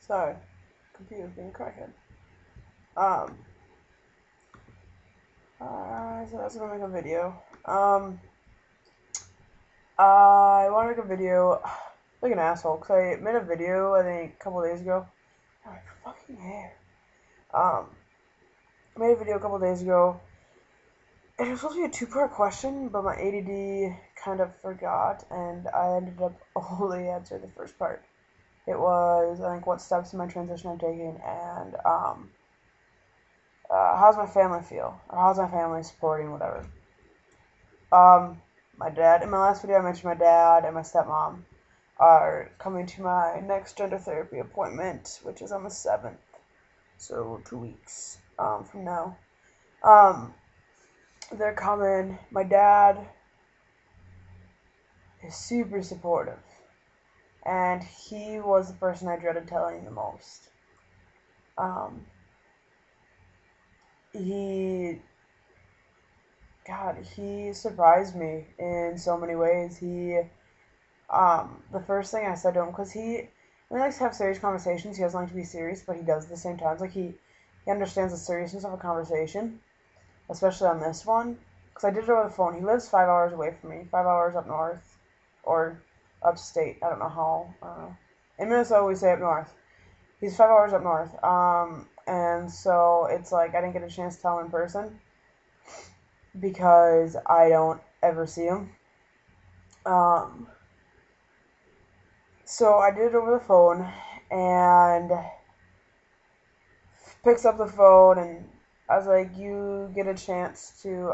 Sorry, computer's being a crackhead. Um, so I was gonna make a video. I want to make a video like an asshole because I made a video I think a couple days ago. Oh, my fucking hair. Um, I made a video a couple days ago. It was supposed to be a two-part question, but my ADD kind of forgot, and I ended up only answering the first part. It was, I think, what steps in my transition I'm taking, and how's my family feel, or how's my family supporting whatever. My dad. In my last video, I mentioned my dad and my stepmom are coming to my next gender therapy appointment, which is on the 7th, so 2 weeks from now. Um, they're coming. My dad is super supportive, and he was the person I dreaded telling the most. Um, he, God, he surprised me in so many ways. The first thing I said to him, because he likes to have serious conversations. He doesn't like to be serious, but he does at the same time. It's like he understands the seriousness of a conversation, especially on this one. Because I did it over the phone. He lives 5 hours away from me, 5 hours up north, or upstate. I don't know how. I don't know. In Minnesota, we say up north. He's 5 hours up north. And so it's like I didn't get a chance to tell him in person because I don't ever see him. So I did it over the phone, and picks up the phone, and I was like, "You get a chance to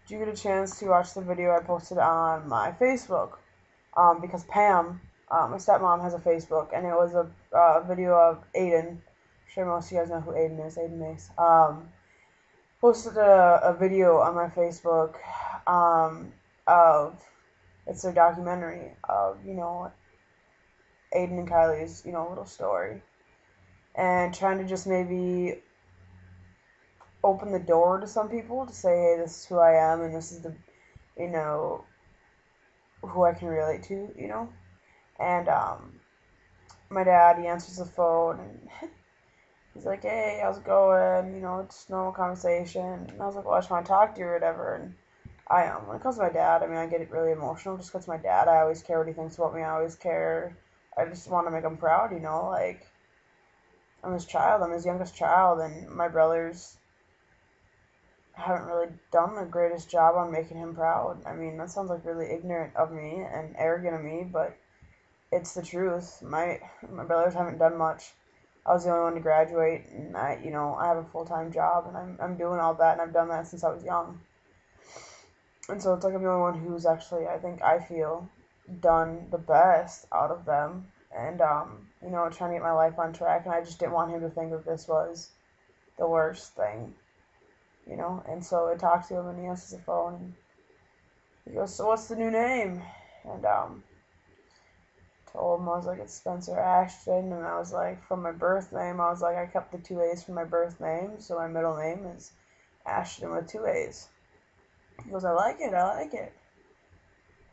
do you get a chance to watch the video I posted on my Facebook?" Because Pam, my stepmom, has a Facebook, and it was a video of Aiden. I'm sure most of you guys know who Aiden is. Aiden Mace. Posted a video on my Facebook of it's their documentary of Aiden and Kylie's little story, and trying to just maybe open the door to some people to say, hey, this is who I am, and this is the you know who I can relate to. And my dad, he answers the phone, and he's like, hey, how's it going? It's normal conversation. And I was like, well, I just want to talk to you or whatever. And when it comes to my dad, I mean, I get really emotional just because my dad. I always care what he thinks about me. I always care. I just want to make him proud. Like, I'm his child. I'm his youngest child, and my brothers haven't really done the greatest job on making him proud. I mean, that sounds like really ignorant of me and arrogant of me, but it's the truth. My brothers haven't done much. I was the only one to graduate, and I have a full-time job, and I'm doing all that, and I've done that since I was young. And so it's like I'm the only one who's actually, I feel, done the best out of them. And, trying to get my life on track, and I just didn't want him to think that this was the worst thing. And so I talked to him, and he answers the phone, and he goes, so what's the new name? And, told him, I was like, it's Spencer Ashton, and I was like, from my birth name, I was like, I kept the 2 A's from my birth name, so my middle name is Ashton with 2 A's. He goes, I like it.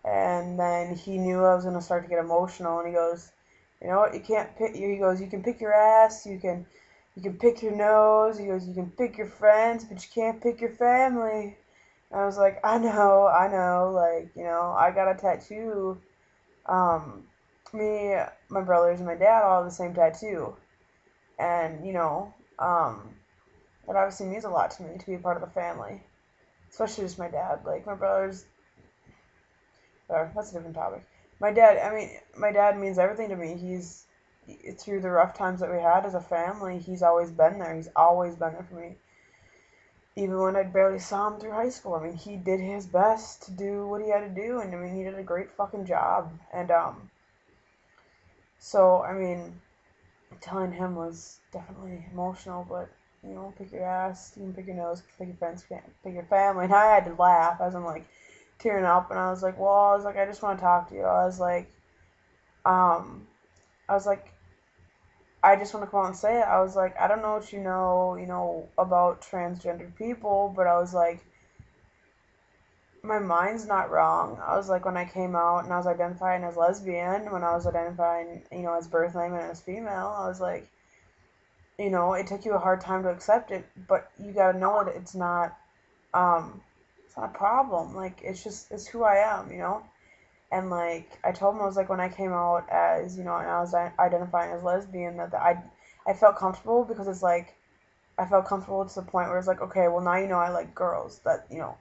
And then he knew I was going to start to get emotional, and he goes, you know what, you can't pick, he goes, you can pick your ass, you can pick your nose, he goes, you can pick your friends, but you can't pick your family. And I was like, I know, like, I got a tattoo, me, my brothers, and my dad all have the same tattoo, and, it obviously means a lot to me to be a part of the family, especially just my dad, like, my brothers. That's a different topic. My dad means everything to me. Through the rough times that we had as a family, he's always been there. He's always been there for me. Even when I barely saw him through high school. I mean, he did his best to do what he had to do, and I mean, he did a great fucking job. And, so, I mean, telling him was definitely emotional, but, pick your ass, you can pick your nose, pick your friends, pick your family. And I had to laugh as I'm like, tearing up, and I was like, I just want to talk to you. I was like, I just want to come out and say it. I was like, I don't know what about transgender people, but I was like, my mind's not wrong. I was like, when I came out and I was identifying as lesbian, when I was identifying, as birth name and as female, I was like, it took you a hard time to accept it, but you gotta know that um, it's not a problem. Like, it's who I am. And like, I told him, I was like, when I came out as, and I was identifying as lesbian, I felt comfortable because it's like, I felt comfortable to the point where it's like, okay, well, now I like girls.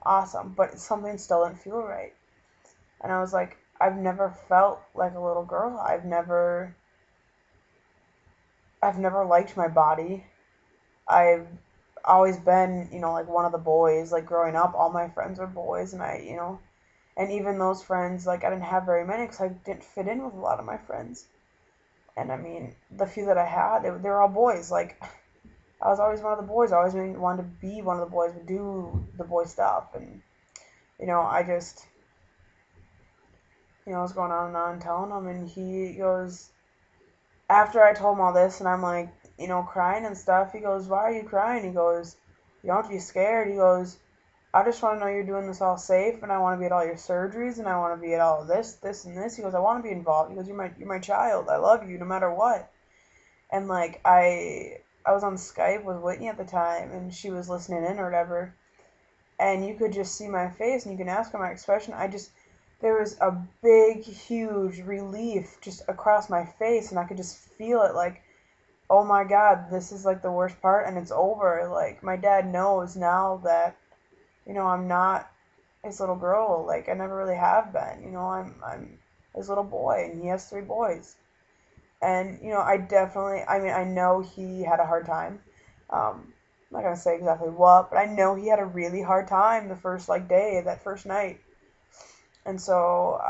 Awesome. But something still didn't feel right. And I was like, I've never felt like a little girl. I've never liked my body. I've always been, like one of the boys. Like growing up, all my friends were boys, and and even those friends, like I didn't have very many because I didn't fit in with a lot of my friends. And I mean, the few that I had, they were all boys. Like I was always one of the boys. I always wanted to be one of the boys, would do the boy stuff, and I just, was going on and on telling him, and he goes, after I told him all this, and I'm like, crying and stuff, he goes, why are you crying? He goes, you don't have to be scared. He goes, I just want to know you're doing this all safe, and I want to be at all your surgeries, and I want to be at all of this, this, and this. He goes, I want to be involved. He goes, you're my child. I love you no matter what. And like, I was on Skype with Whitney at the time, and she was listening in or whatever, and you could just see my face, and you can ask her my expression. There was a big, huge relief just across my face, and I could just feel it, like, oh my God, this is like the worst part, and it's over. Like, my dad knows now that, I'm not his little girl. Like, I never really have been. I'm his little boy, and he has 3 boys. And, I know he had a hard time. I'm not going to say exactly what, but I know he had a really hard time the first, like, day, that first night. And so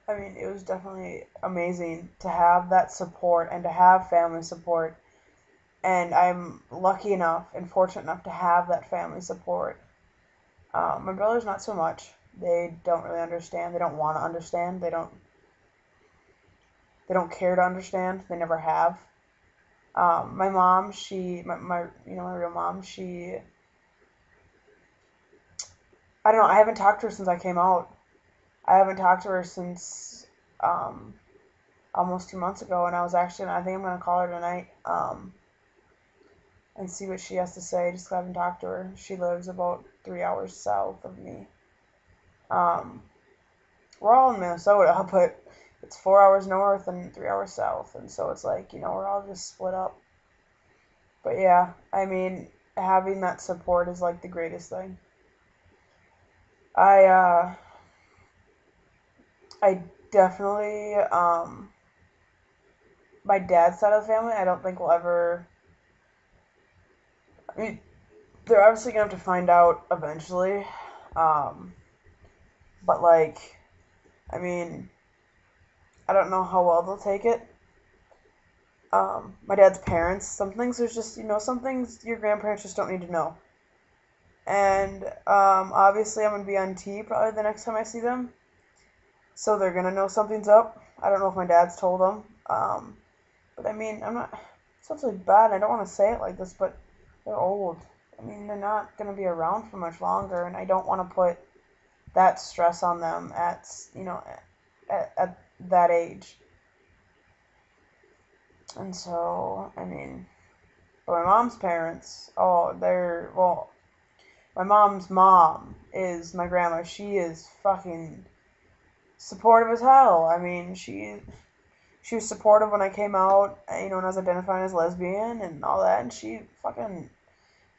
it was definitely amazing to have that support and to have family support. And I'm lucky enough and fortunate enough to have that family support. My brothers, not so much. They don't really understand. They don't want to understand. They don't care to understand. They never have. My mom, my real mom, I don't know. I haven't talked to her since I came out. I haven't talked to her since um, almost 2 months ago, and I think I'm gonna call her tonight and see what she has to say. Just 'cause I haven't talked to her. She lives about 3 hours south of me. Um, we're all in Minnesota, but it's 4 hours north and 3 hours south, and so it's like we're all just split up. But yeah, having that support is like the greatest thing. I I definitely my dad's side of the family, I don't think will ever. I mean, they're obviously gonna have to find out eventually. Um, but like, I mean, I don't know how well they'll take it. My dad's parents, some things there's just some things your grandparents just don't need to know. And obviously I'm gonna be on T probably the next time I see them, so they're gonna know something's up. I don't know if my dad's told them, but I'm not. It's not really bad. I don't want to say it like this, but they're old. They're not gonna be around for much longer, and I don't want to put that stress on them at that age. And so but my mom's parents, oh, my mom's mom is my grandma. She is fucking supportive as hell. She was supportive when I came out, and I was identifying as lesbian and all that, and she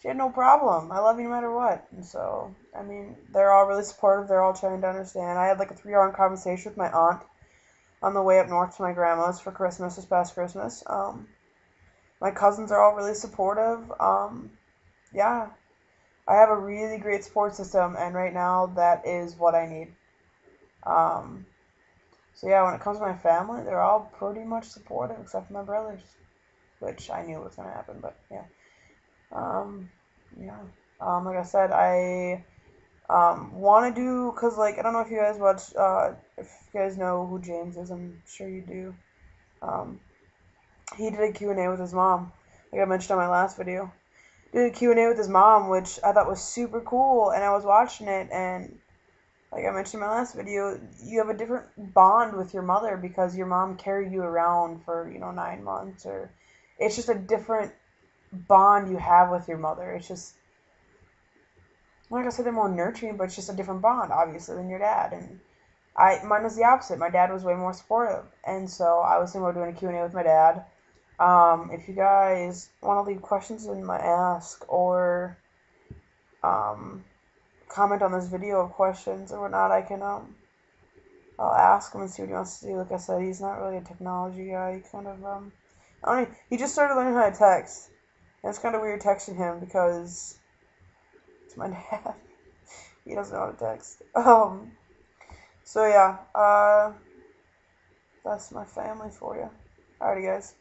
had no problem. I love you no matter what. And so, they're all really supportive. They're all trying to understand. I had like a 3-hour conversation with my aunt on the way up north to my grandma's for Christmas this past Christmas. My cousins are all really supportive. Yeah, I have a really great support system, and right now that is what I need. Um, so yeah, when it comes to my family, they're all pretty much supportive except for my brothers, which I knew was gonna happen, but yeah. Um, yeah. Like I said, I want to do, cause like I don't know if you guys watch, if you guys know who James is. I'm sure you do. Um, he did a Q&A with his mom, like I mentioned on my last video. did a Q&A with his mom, which I thought was super cool. And I was watching it, and like I mentioned in my last video, you have a different bond with your mother because your mom carried you around for, 9 months, or it's just a different bond you have with your mother. It's just, like I said, they're more nurturing, but it's just a different bond, obviously, than your dad. And mine was the opposite. My dad was way more supportive, and so I was thinking about doing a Q&A with my dad. If you guys want to leave questions in my ask, or um, comment on this video of questions or whatnot, I'll ask him and see what he wants to do. Like I said, he's not really a technology guy. He kind of I don't know, he just started learning how to text. And it's kind of weird texting him because it's my dad. He doesn't know how to text. So yeah, that's my family for you. Alrighty, guys.